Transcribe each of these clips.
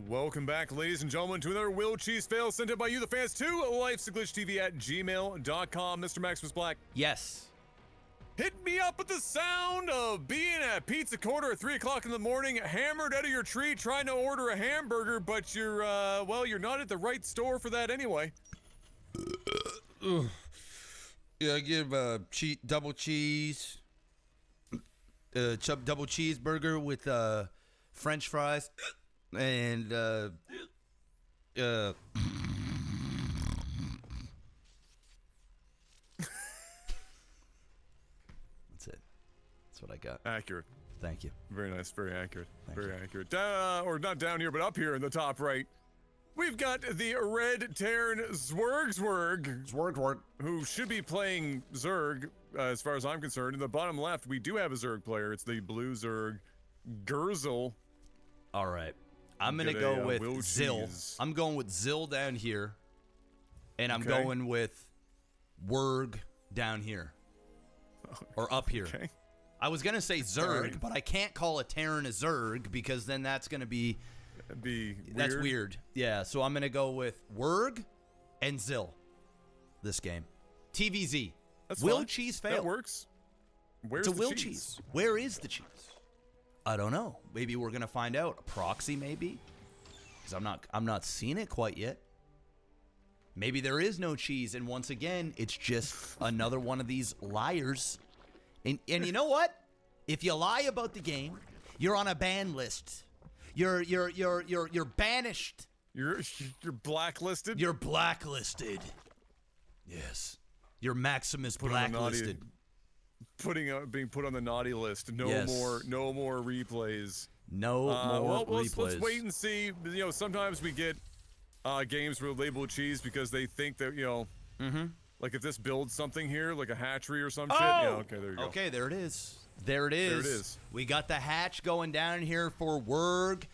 Welcome back, ladies and gentlemen, to another Will Cheese Fail sent in by you, the fans, to Lifesaglitchtv at gmail.com. Mr. Maximus Black. Yes. Hit me up with the sound of being at Pizza Corner at 3 o'clock in the morning, hammered out of your tree, trying to order a hamburger, but you're, well, you're not at the right store for that anyway. Yeah, give double cheese, double cheeseburger with French fries, and that's it. That's what I got. Accurate. Thank you. Very nice. Very accurate. Thank very you. accurate. Or not down here, but up here in the top right. We've got the red Terran Zwerg, who should be playing Zerg, as far as I'm concerned. In the bottom left, we do have a Zerg player. It's the blue Zerg, Gurzel. All right. I'm going to go with Zill. I'm going with Zill down here, and I'm going with Werg down here, or up here. Okay. I was going to say Zerg, but I can't call a Terran a Zerg because then that's going to be... That's weird. Yeah, so I'm going to go with Werg and Zill this game. TVZ. That's Will fine. cheese fail. That works. Where's it's a the will cheese? Where is the cheese? I don't know. Maybe we're going to find out. A proxy, maybe? Because I'm not seeing it quite yet. Maybe there is no cheese, and once again, it's just another one of these liars. And you know what? If you lie about the game, you're on a ban list. You're banished. You're blacklisted? You're blacklisted. Yes. You're Maximus blacklisted. Being put on the naughty list. No more replays. No more replays. Let's wait and see. You know, sometimes we get games with labeled cheese because they think that, you know, like if this builds something here, like a hatchery or some shit. Yeah, okay, there you go. Okay, there it is. There it is. There it is. We got the hatch going down here for Werg.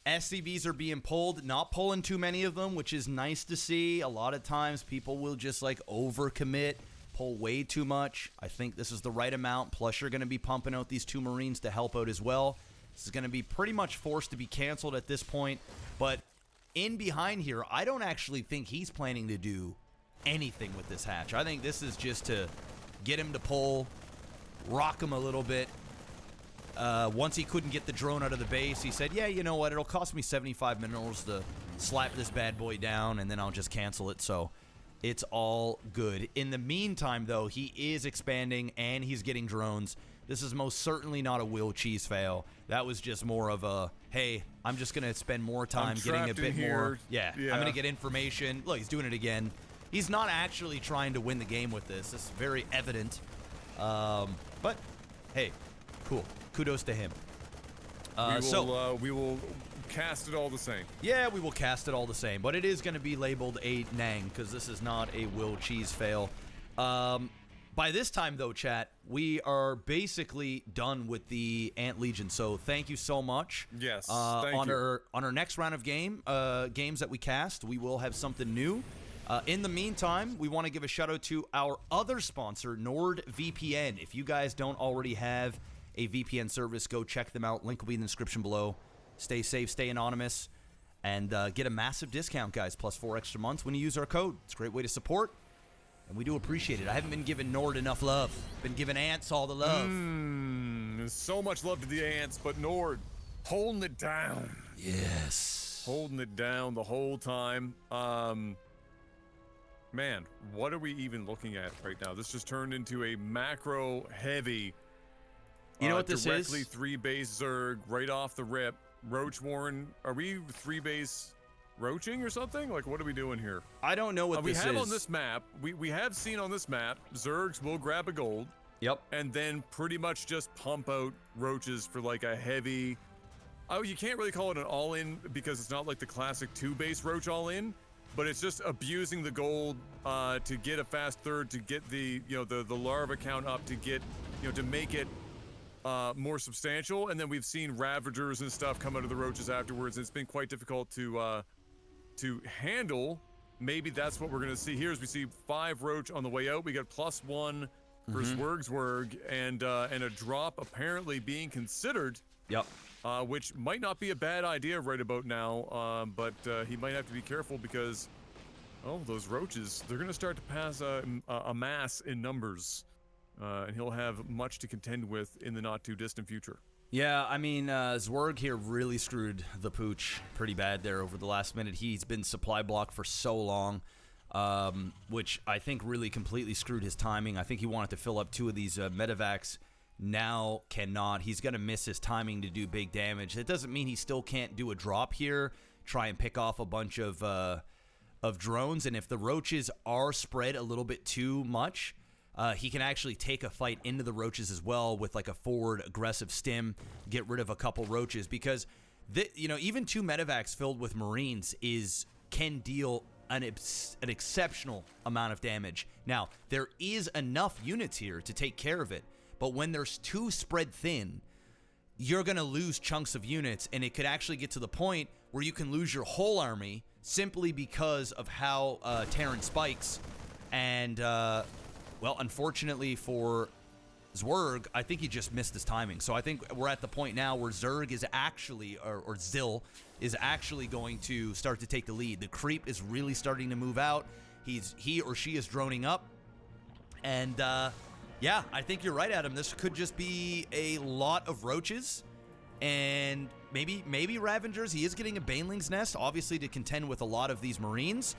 SCVs are being pulled, not pulling too many of them, which is nice to see. A lot of times people will just like overcommit, pull way too much. I think this is the right amount. Plus you're going to be pumping out these 2 Marines to help out as well. This is going to be pretty much forced to be canceled at this point. But in behind here, I don't actually think he's planning to do anything with this hatch. I think this is just to get him to pull, rock him a little bit. Once he couldn't get the drone out of the base, he said, yeah, you know what, it'll cost me 75 minerals to slap this bad boy down, and then I'll just cancel it, so it's all good. In the meantime, though, he is expanding, and he's getting drones. This is most certainly not a Will Cheese fail. That was just more of a, hey, I'm just going to spend more time getting a bit more. Yeah, I'm going to get information. Look, he's doing it again. He's not actually trying to win the game with this. It's very evident. But, hey, cool. Kudos to him. We will cast it all the same. Yeah, we will cast it all the same. But it is going to be labeled a Nang, because this is not a Will Cheese fail. By this time, though, chat, we are basically done with the Ant Legion. So thank you so much. Yes, thank you. On our next round of games that we cast, we will have something new. In the meantime, we want to give a shout out to our other sponsor, NordVPN. If you guys don't already have a VPN service, go check them out. Link will be in the description below. Stay safe, stay anonymous, and get a massive discount, guys, plus 4 extra months when you use our code. It's a great way to support, and we do appreciate it. I haven't been giving Nord enough love. Been giving Ants all the love. There's so much love to the Ants, but Nord, holding it down. Yes. Holding it down the whole time. Man, what are we even looking at right now? This just turned into a macro-heavy... You know what this is? Directly 3-base Zerg, right off the rip. Roach Warren, are we 3-base roaching or something? Like, what are we doing here? I don't know what this is. We have on this map, we have seen on this map, Zergs will grab a gold. Yep. And then pretty much just pump out roaches for like a heavy... Oh, you can't really call it an all-in because it's not like the classic 2-base roach all-in. But it's just abusing the gold to get a fast third, to get the the larva count up, to get to make it more substantial. And then we've seen Ravagers and stuff come out of the roaches afterwards. It's been quite difficult to handle. Maybe that's what we're gonna see here. As we see 5 roach on the way out, we got +1 for Zwerg, and a drop apparently being considered. Yep. which might not be a bad idea right about now, but he might have to be careful because, oh, those roaches, they're going to start to pass amass in numbers, and he'll have much to contend with in the not-too-distant future. Yeah, I mean, Zwerg here really screwed the pooch pretty bad there over the last minute. He's been supply blocked for so long, which I think really completely screwed his timing. I think he wanted to fill up 2 of these medevacs. Now cannot. He's going to miss his timing to do big damage. That doesn't mean he still can't do a drop here, try and pick off a bunch of drones, and if the roaches are spread a little bit too much, he can actually take a fight into the roaches as well with like a forward aggressive stim, get rid of a couple roaches, because even 2 medevacs filled with Marines can deal an exceptional amount of damage. Now, there is enough units here to take care of it, but when there's 2 spread thin, you're going to lose chunks of units, and it could actually get to the point where you can lose your whole army simply because of how Terran spikes. And, well, unfortunately for Zwerg, I think he just missed his timing. So I think we're at the point now where Zerg is actually, or Zil, is actually going to start to take the lead. The creep is really starting to move out. He or she is droning up. And, yeah, I think you're right, Adam. This could just be a lot of roaches and maybe Ravengers. He is getting a Baneling's Nest, obviously, to contend with a lot of these Marines.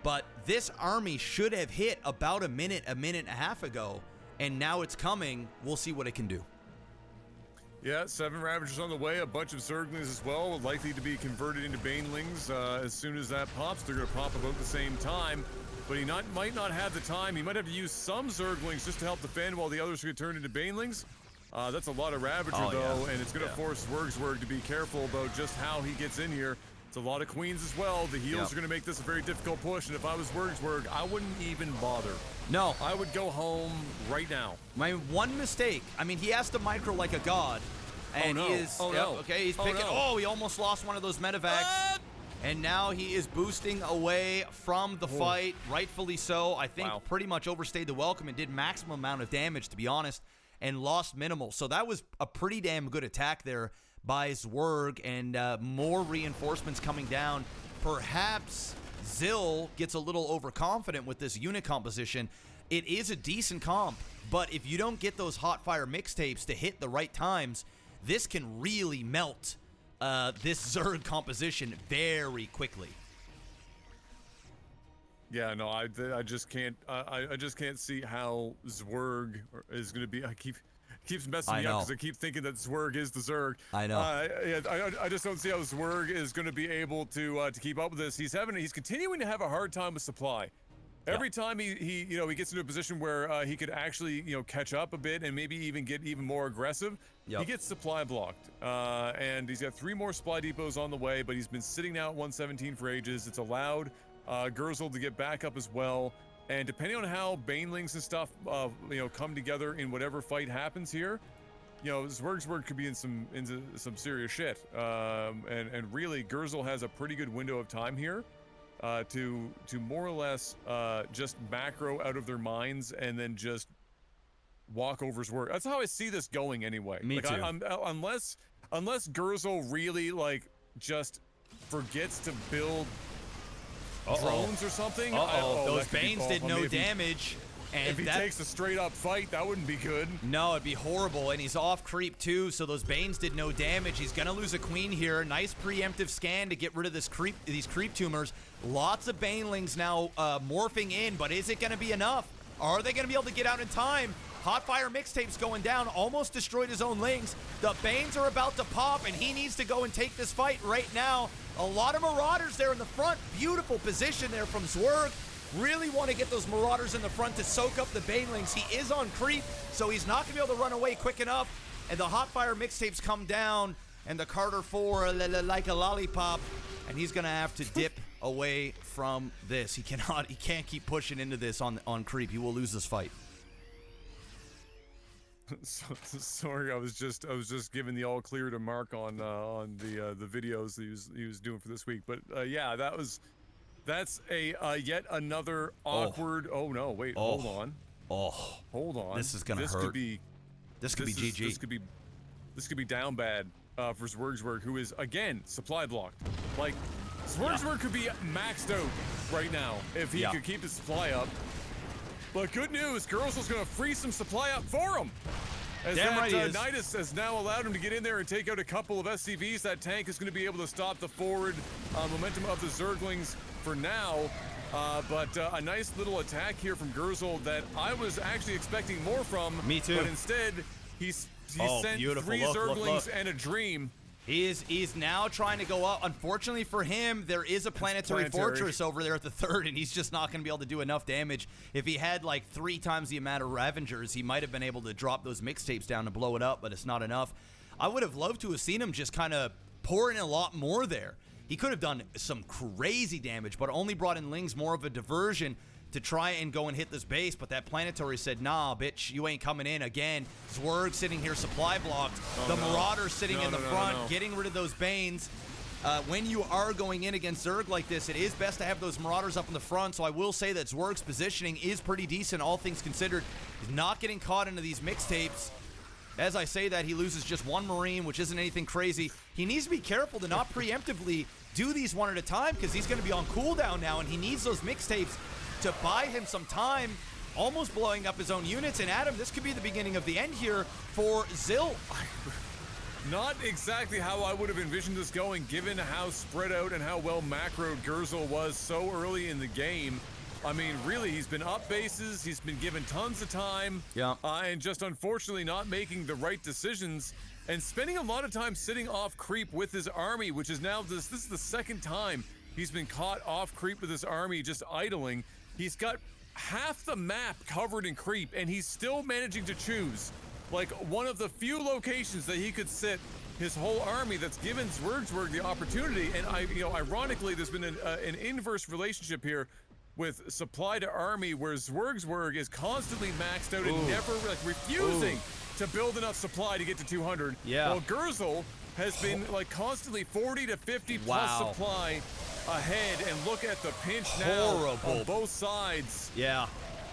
But this army should have hit about a minute and a half ago, and now it's coming. We'll see what it can do. Yeah, 7 Ravagers on the way, a bunch of Zerglings as well, likely to be converted into Banelings. As soon as that pops, they're going to pop about the same time. But he might not have the time. He might have to use some Zerglings just to help defend while the others get turned into Banelings. That's a lot of Ravager, though, and it's going to force Zwerg to be careful about just how he gets in here. It's a lot of Queens as well. The heals are going to make this a very difficult push, and if I was Zwerg, I wouldn't even bother. No. I would go home right now. My one mistake, I mean, he has to micro like a god. And he is, okay, he's picking, he almost lost one of those medevacs. And now he is boosting away from the fight, rightfully so. I think pretty much overstayed the welcome and did maximum amount of damage, to be honest, and lost minimal. So that was a pretty damn good attack there by Zwerg, and more reinforcements coming down. Perhaps Zil gets a little overconfident with this unit composition. It is a decent comp, but if you don't get those hot fire mixtapes to hit the right times, this can really melt this Zerg composition very quickly. Yeah, no, I just can't. I just can't see how Zwerg is going to be. Keeps messing me up because I keep thinking that Zwerg is the Zerg. I know. I just don't see how Zwerg is going to be able to keep up with this. He's continuing to have a hard time with supply. Every time he gets into a position where he could actually catch up a bit and maybe even get even more aggressive, he gets supply blocked. And he's got 3 more supply depots on the way, but he's been sitting now at 117 for ages. It's allowed Gurzel to get back up as well. And depending on how Banelings and stuff come together in whatever fight happens here, Zwerg could be into some serious shit. And really, Gurzel has a pretty good window of time here. To more or less just macro out of their minds and then just walk over Zwerg. That's how I see this going anyway. Me too. Unless Gurzel really just forgets to build drones or something. Those Banes did no damage. And if he takes a straight up fight, that wouldn't be good. No, it'd be horrible. And he's off creep too, so those Banes did no damage. He's gonna lose a queen here. Nice preemptive scan to get rid of these creep tumors. Lots of Banelings now morphing in, but is it gonna be enough? Are they gonna be able to get out in time? Hot fire mixtapes going down, almost destroyed his own lings. The Banes are about to pop, and he needs to go and take this fight right now. A lot of Marauders there in the front. Beautiful position there from Zwerg. Really want to get those Marauders in the front to soak up the Banelings. He is on creep, so he's not going to be able to run away quick enough. And the hot fire mixtapes come down, and the Carter 4 like a lollipop, and he's going to have to dip away from this. He can't keep pushing into this on creep. He will lose this fight. Sorry, I was just giving the all clear to Mark on the videos that he was doing for this week. But yeah, that's a yet another awkward. Oh no, wait, hold on. Hold on. This is gonna hurt. This could be GG. This could be down bad. for Zwerg, who is, again, supply blocked. Like, Zwerg could be maxed out right now if he could keep his supply up. But good news, Gurzel's going to free some supply up for him. As Nidus has now allowed him to get in there and take out a couple of SCVs. That tank is going to be able to stop the forward momentum of the Zerglings for now. But a nice little attack here from Gurzel that I was actually expecting more from. Me too. But instead, he's sent beautiful. 3 Zerglings and a Dream. He's now trying to go up. Unfortunately for him, there is a planetary fortress over there at the 3rd, and he's just not going to be able to do enough damage. If he had like 3 times the amount of Ravengers, he might have been able to drop those mixtapes down to blow it up, but it's not enough. I would have loved to have seen him just kind of pour in a lot more there. He could have done some crazy damage, but only brought in Lings more of a diversion to try and go and hit this base, but that planetary said, nah, bitch, you ain't coming in again. Zwerg sitting here supply blocked. Marauder sitting in the front, getting rid of those Banes. When you are going in against Zerg like this, it is best to have those Marauders up in the front, so I will say that Zwerg's positioning is pretty decent, all things considered. He's not getting caught into these mixtapes. As I say that, he loses just 1 Marine, which isn't anything crazy. He needs to be careful to not preemptively do these one at a time, because he's going to be on cooldown now, and he needs those mixtapes to buy him some time, almost blowing up his own units. And Adam, this could be the beginning of the end here for Zill. Not exactly how I would have envisioned this going, given how spread out and how well macroed Gurzel was so early in the game. I mean, really, he's been up bases, he's been given tons of time, and just unfortunately not making the right decisions, and spending a lot of time sitting off creep with his army, which is now, this is the 2nd time he's been caught off creep with his army just idling. He's got half the map covered in creep, and he's still managing to choose like one of the few locations that he could sit his whole army that's given Zwerg the opportunity. And ironically, there's been an inverse relationship here with supply to army, where Zwerg is constantly maxed out and never refusing to build enough supply to get to 200. While Gurzel has been like constantly 40 to 50 plus supply ahead, and look at the pinch now on both sides.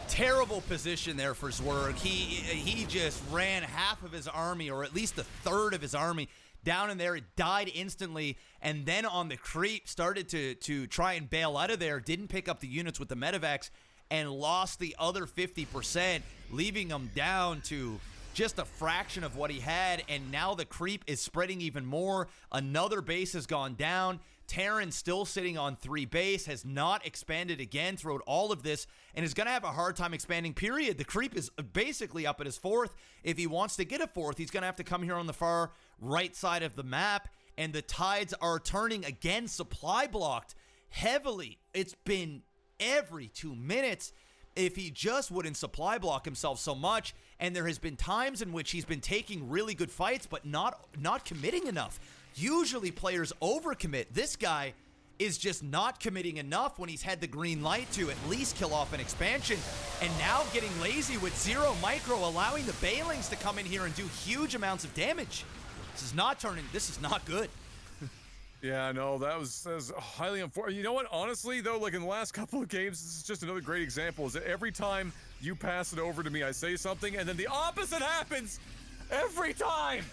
Terrible position there for Zwerg. He just ran half of his army, or at least 1/3 of his army, down in there. It died instantly, and then on the creep started to try and bail out of there. Didn't pick up the units with the medevacs, and lost the other 50%, leaving him down to just a fraction of what he had. And now the creep is spreading even more. Another base has gone down. Terran still sitting on 3 base, has not expanded again throughout all of this, and is going to have a hard time expanding, period. The creep is basically up at his 4th. If he wants to get a 4th, he's going to have to come here on the far right side of the map, and the tides are turning again, supply blocked heavily. It's been every 2 minutes. If he just wouldn't supply block himself so much, and there has been times in which he's been taking really good fights, but not committing enough. Usually players overcommit. This guy is just not committing enough when he's had the green light to at least kill off an expansion, and now getting lazy with 0 micro, allowing the Bailings to come in here and do huge amounts of damage. This is not good. Yeah, no, that was highly unfortunate. You know what, honestly though, like in the last couple of games, this is just another great example, is that every time you pass it over to me, I say something, and then the opposite happens every time.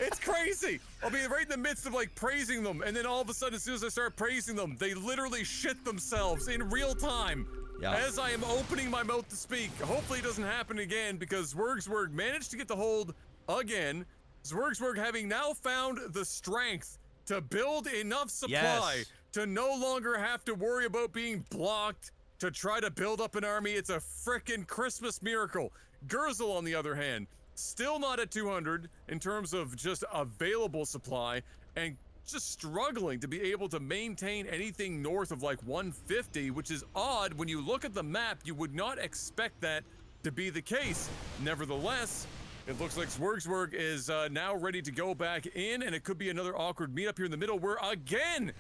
It's crazy. I'll be right in the midst of like praising them, and then all of a sudden, as soon as I start praising them, they literally shit themselves in real time as I am opening my mouth to speak. Hopefully it doesn't happen again, because Zwerg managed to get the hold again. Zwerg having now found the strength to build enough supply to no longer have to worry about being blocked to try to build up an army. It's a frickin' Christmas miracle. Gurzel, on the other hand, still not at 200 in terms of just available supply, and just struggling to be able to maintain anything north of like 150, which is odd. When you look at the map, you would not expect that to be the case. Nevertheless, it looks like Zwerg is now ready to go back in, and it could be another awkward meetup here in the middle where, again,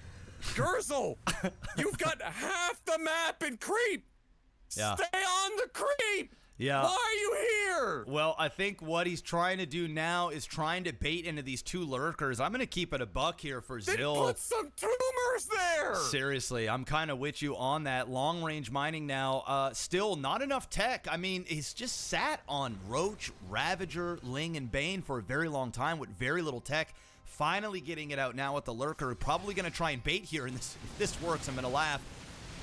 Gurzel, you've got half the map in creep. Stay on the creep. Yeah. Why are you here? Well, I think what he's trying to do now is trying to bait into these 2 lurkers. I'm going to keep it a buck here for Zill. Put some tumors there. Seriously, I'm kind of with you on that. Long range mining now. Still not enough tech. I mean, he's just sat on Roach, Ravager, Ling, and Bane for a very long time with very little tech. Finally getting it out now with the Lurker. Probably going to try and bait here, and if this works, I'm going to laugh.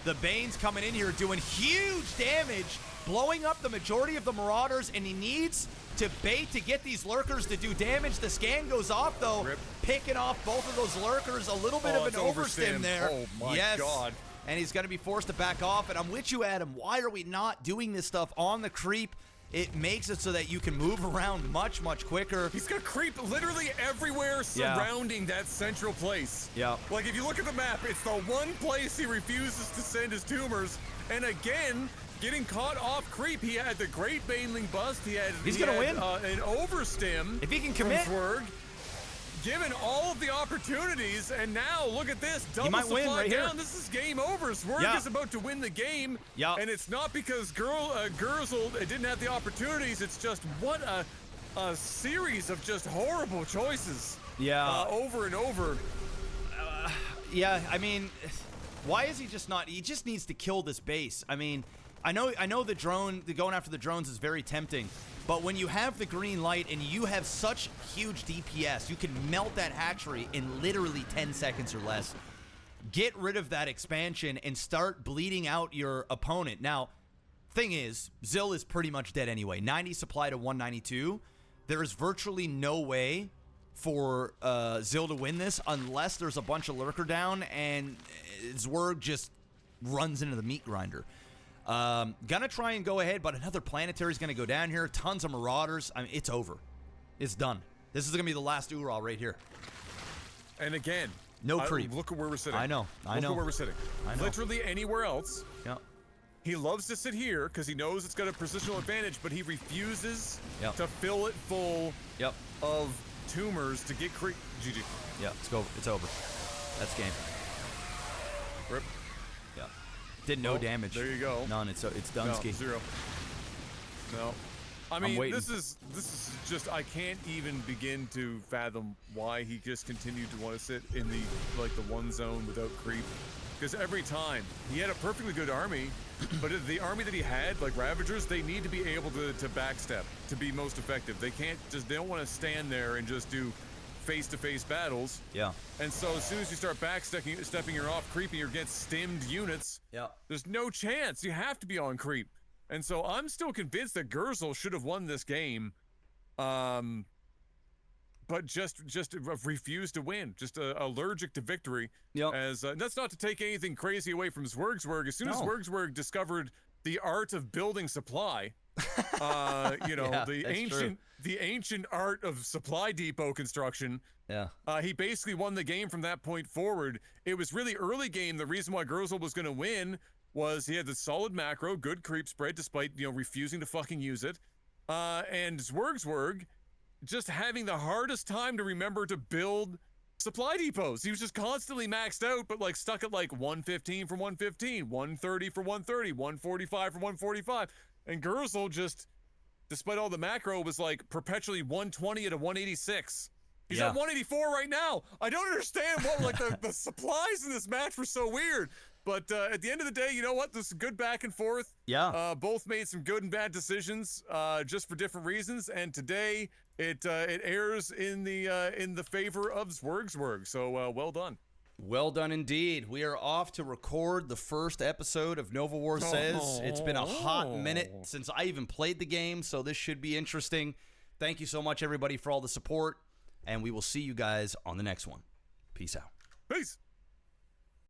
The Bane's coming in here doing huge damage, blowing up the majority of the Marauders, and he needs to bait to get these Lurkers to do damage. The scan goes off, though, picking off both of those Lurkers. A little bit of an overstim there. Oh, my God. And he's going to be forced to back off, and I'm with you, Adam. Why are we not doing this stuff on the creep? It makes it so that you can move around much, much quicker. He's got creep literally everywhere surrounding that central place. Yeah. Like, if you look at the map, it's the one place he refuses to send his tumors. And again, getting caught off creep. He had the Great Baneling bust. He's going to win. An overstim. If he can commit. From Zwerg. Given all of the opportunities, and now look at this. Double he might supply win right down. here. This is game over. Zwerg is about to win the game. Yeah. And it's not because Gurzel didn't have the opportunities. It's just what a series of just horrible choices. Yeah. Over and over. Yeah, I mean, why is he just not? He just needs to kill this base. I mean, I know the going after the drones is very tempting. But when you have the green light and you have such huge DPS, you can melt that hatchery in literally 10 seconds or less. Get rid of that expansion and start bleeding out your opponent. Now, thing is, Zill is pretty much dead anyway. 90 supply to 192. There is virtually no way for Zill to win this unless there's a bunch of Lurker down and Zwerg just runs into the meat grinder. Gonna try and go ahead, but another planetary is gonna go down here. Tons of Marauders. I mean, it's over. It's done. This is gonna be the last Ural right here. And again, no creep. Look at where we're sitting. I know. Look at where we're sitting. I know. Literally anywhere else. Yeah. He loves to sit here because he knows it's got a positional advantage, but he refuses to fill it full of tumors to get creep. GG. Yeah, it's over. That's game. Rip. Yeah. Did no damage. There you go. None. It's done. No, 0. No. I mean, waiting. this is just, I can't even begin to fathom why he just continued to want to sit in the one zone without creep. Because every time he had a perfectly good army, but the army that he had, like Ravagers, they need to be able to backstep to be most effective. They don't want to stand there and just do face-to-face battles. Yeah. And so as soon as you start stepping you're off creeping, you're against stimmed units. Yeah. There's no chance. You have to be on creep. And so I'm still convinced that Gurzel should have won this game, but just refused to win. Just allergic to victory. Yep. As that's not to take anything crazy away from Zwerg. As soon as Zwerg discovered the art of building supply, the ancient art of supply depot construction. Yeah. He basically won the game from that point forward. It was really early game. The reason why Gurzel was going to win was he had the solid macro, good creep spread, despite refusing to fucking use it. And Zwerg just having the hardest time to remember to build supply depots. He was just constantly maxed out, but stuck at 115 for 115, 130 for 130, 145 for 145. And Gurzel just, despite all the macro, was perpetually 120 at a 186. He's at 184 right now. I don't understand what the supplies in this match were so weird. But at the end of the day, you know what? This is good back and forth. Yeah. Both made some good and bad decisions, just for different reasons. And today, it airs in the favor of Zwerg. So well done. Well done indeed. We are off to record the first episode of Nova War Says. It's been a hot minute since I even played the game, so this should be interesting. Thank you so much, everybody, for all the support, and we will see you guys on the next one. Peace out. Peace.